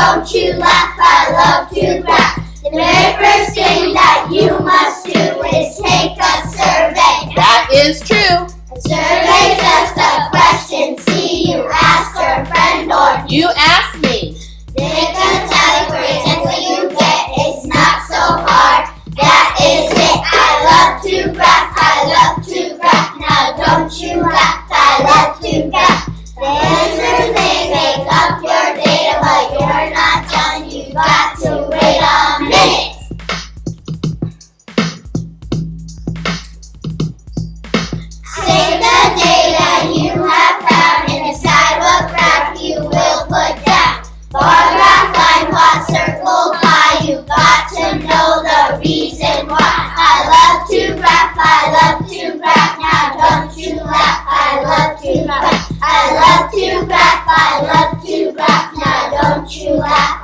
don't you laugh, I love to graph. The very first thing that you must do is take a survey. That is true. A survey is just a question. See, you ask your friend or You ask me. they can tell you for the answer you get. It's not so hard. That is it. I love to graph. I love to graph. Now don't you laugh. I love to graph. The answers they make up your data, but you're not done. You got to wait a minute. Save the data you have found and decide what graph you will put down. Bar graph, line plot, circle, pie. You got to know the reason why. I love to graph. I love to graph. Now don't you laugh. I love to graph. I love to graph. I love to graph. Now don't you laugh.